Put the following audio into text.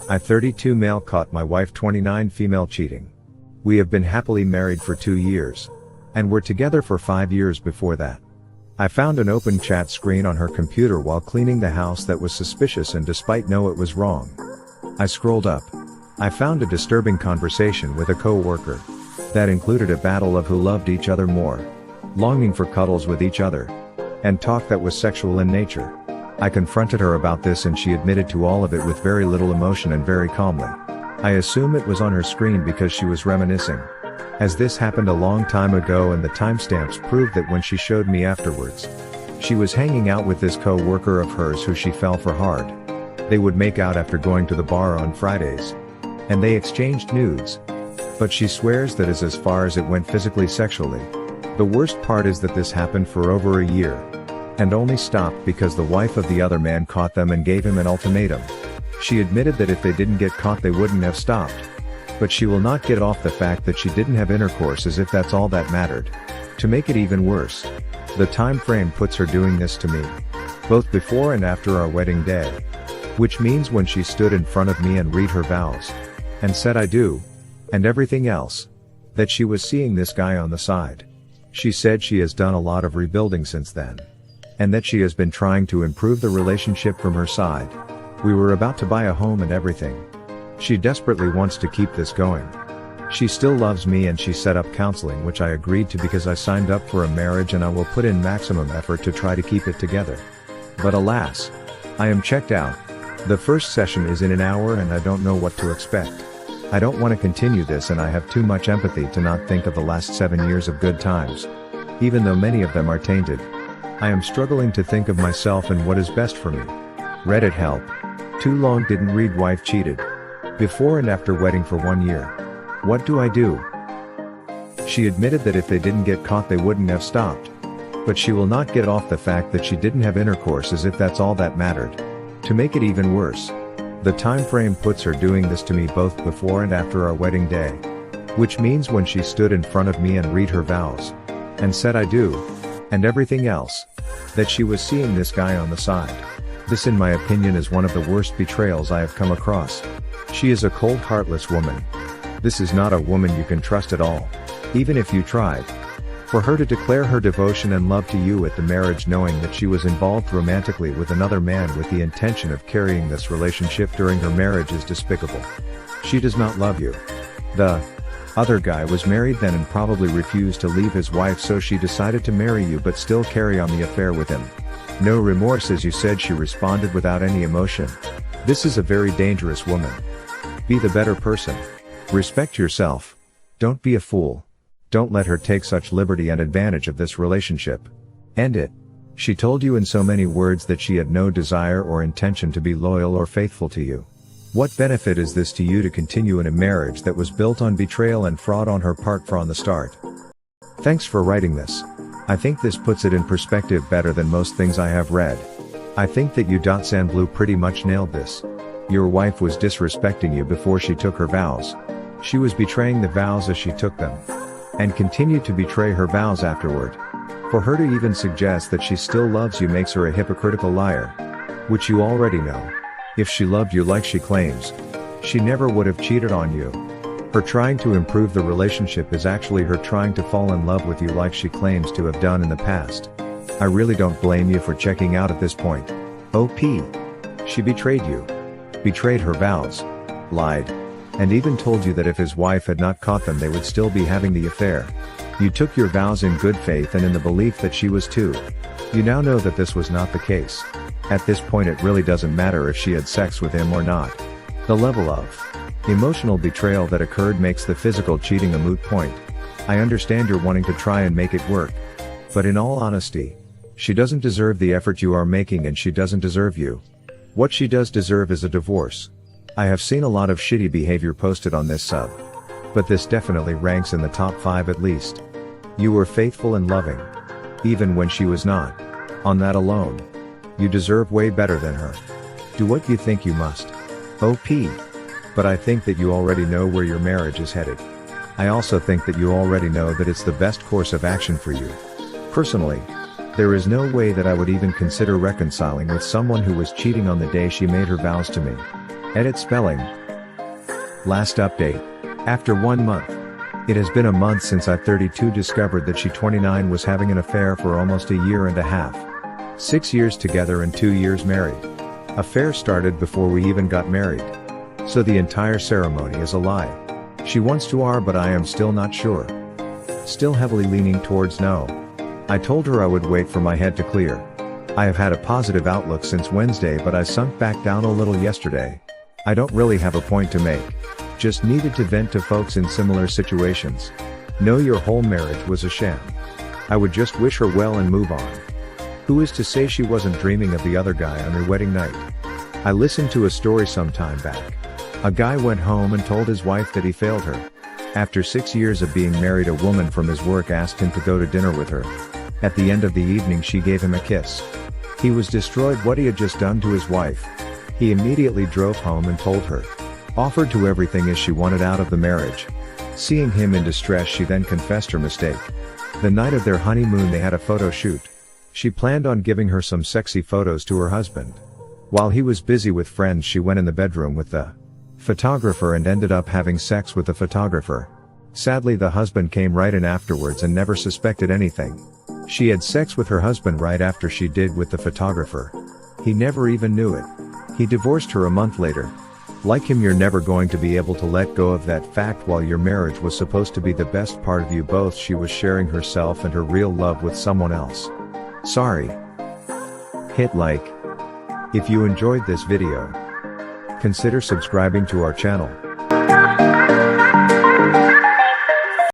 I 32 male caught my wife 29 female cheating. We have been happily married for 2 years. And were together for 5 years before that. I found an open chat screen on her computer while cleaning the house that was suspicious, and despite know it was wrong. I scrolled up. I found a disturbing conversation with a coworker. That included a battle of who loved each other more. Longing for cuddles with each other. And talk that was sexual in nature. I confronted her about this and she admitted to all of it with very little emotion and very calmly. I assume it was on her screen because she was reminiscing. As this happened a long time ago and the timestamps proved that when she showed me afterwards. She was hanging out with this co-worker of hers who she fell for hard. They would make out after going to the bar on Fridays. And they exchanged nudes. But she swears that is as far as it went physically sexually. The worst part is that this happened for over a year. And only stopped because the wife of the other man caught them and gave him an ultimatum. She admitted that if they didn't get caught they wouldn't have stopped. But she will not get off the fact that she didn't have intercourse, as if that's all that mattered. To make it even worse, the time frame puts her doing this to me. Both before and after our wedding day. Which means when she stood in front of me and read her vows. And said I do. And everything else. That she was seeing this guy on the side. She said she has done a lot of rebuilding since then. And that she has been trying to improve the relationship from her side. We were about to buy a home and everything. She desperately wants to keep this going. She still loves me and she set up counseling, which I agreed to because I signed up for a marriage and I will put in maximum effort to try to keep it together. But alas, I am checked out. The first session is in an hour and I don't know what to expect. I don't want to continue this and I have too much empathy to not think of the last 7 years of good times. Even though many of them are tainted. I am struggling to think of myself and what is best for me. Reddit help. Too long didn't read wife cheated. Before and after wedding for 1 year. What do I do? She admitted that if they didn't get caught they wouldn't have stopped. But she will not get off the fact that she didn't have intercourse, as if that's all that mattered. To make it even worse. The time frame puts her doing this to me both before and after our wedding day. Which means when she stood in front of me and read her vows. And said I do. And everything else. That she was seeing this guy on the side. This in my opinion is one of the worst betrayals I have come across. She is a cold, heartless woman. This is not a woman you can trust at all. Even if you tried. For her to declare her devotion and love to you at the marriage knowing that she was involved romantically with another man with the intention of carrying this relationship during her marriage is despicable. She does not love you. The other guy was married then and probably refused to leave his wife, so she decided to marry you but still carry on the affair with him. No remorse, as you said. She responded without any emotion. This is a very dangerous woman. Be the better person. Respect yourself. Don't be a fool. Don't let her take such liberty and advantage of this relationship. End it. She told you in so many words that she had no desire or intention to be loyal or faithful to you. What benefit is this to you to continue in a marriage that was built on betrayal and fraud on her part from the start? Thanks for writing this. I think this puts it in perspective better than most things I have read. I think that you datsunblue pretty much nailed this. Your wife was disrespecting you before she took her vows. She was betraying the vows as she took them. And continued to betray her vows afterward. For her to even suggest that she still loves you makes her a hypocritical liar. Which you already know. If she loved you like she claims, she never would have cheated on you. Her trying to improve the relationship is actually her trying to fall in love with you like she claims to have done in the past. I really don't blame you for checking out at this point. OP. She betrayed you. Betrayed her vows. Lied. And even told you that if his wife had not caught them they would still be having the affair. You took your vows in good faith and in the belief that she was too. You now know that this was not the case. At this point it really doesn't matter if she had sex with him or not. The level of emotional betrayal that occurred makes the physical cheating a moot point. I understand you're wanting to try and make it work. But in all honesty, she doesn't deserve the effort you are making and she doesn't deserve you. What she does deserve is a divorce. I have seen a lot of shitty behavior posted on this sub. But this definitely ranks in the top 5 at least. You were faithful and loving. Even when she was not. On that alone. You deserve way better than her. Do what you think you must. OP. But I think that you already know where your marriage is headed. I also think that you already know that it's the best course of action for you. Personally, there is no way that I would even consider reconciling with someone who was cheating on the day she made her vows to me. Edit spelling. Last update. After 1 month. It has been a month since I 32 discovered that she 29 was having an affair for almost a year and a half. 6 years together and 2 years married. Affair started before we even got married. So the entire ceremony is a lie. She wants to but I am still not sure. Still heavily leaning towards no. I told her I would wait for my head to clear. I have had a positive outlook since Wednesday, but I sunk back down a little yesterday. I don't really have a point to make. Just needed to vent to folks in similar situations. Know your whole marriage was a sham. I would just wish her well and move on. Who is to say she wasn't dreaming of the other guy on her wedding night? I listened to a story some time back. A guy went home and told his wife that he failed her. After 6 years of being married, a woman from his work asked him to go to dinner with her. At the end of the evening she gave him a kiss. He was destroyed what he had just done to his wife. He immediately drove home and told her. Offered to everything as she wanted out of the marriage. Seeing him in distress, she then confessed her mistake. The night of their honeymoon they had a photo shoot. She planned on giving her some sexy photos to her husband. While he was busy with friends, she went in the bedroom with the photographer and ended up having sex with the photographer. Sadly, the husband came right in afterwards and never suspected anything. She had sex with her husband right after she did with the photographer. He never even knew it. He divorced her a month later. Like him, you're never going to be able to let go of that fact. While your marriage was supposed to be the best part of you both, she was sharing herself and her real love with someone else. Sorry. Hit like. If you enjoyed this video, consider subscribing to our channel.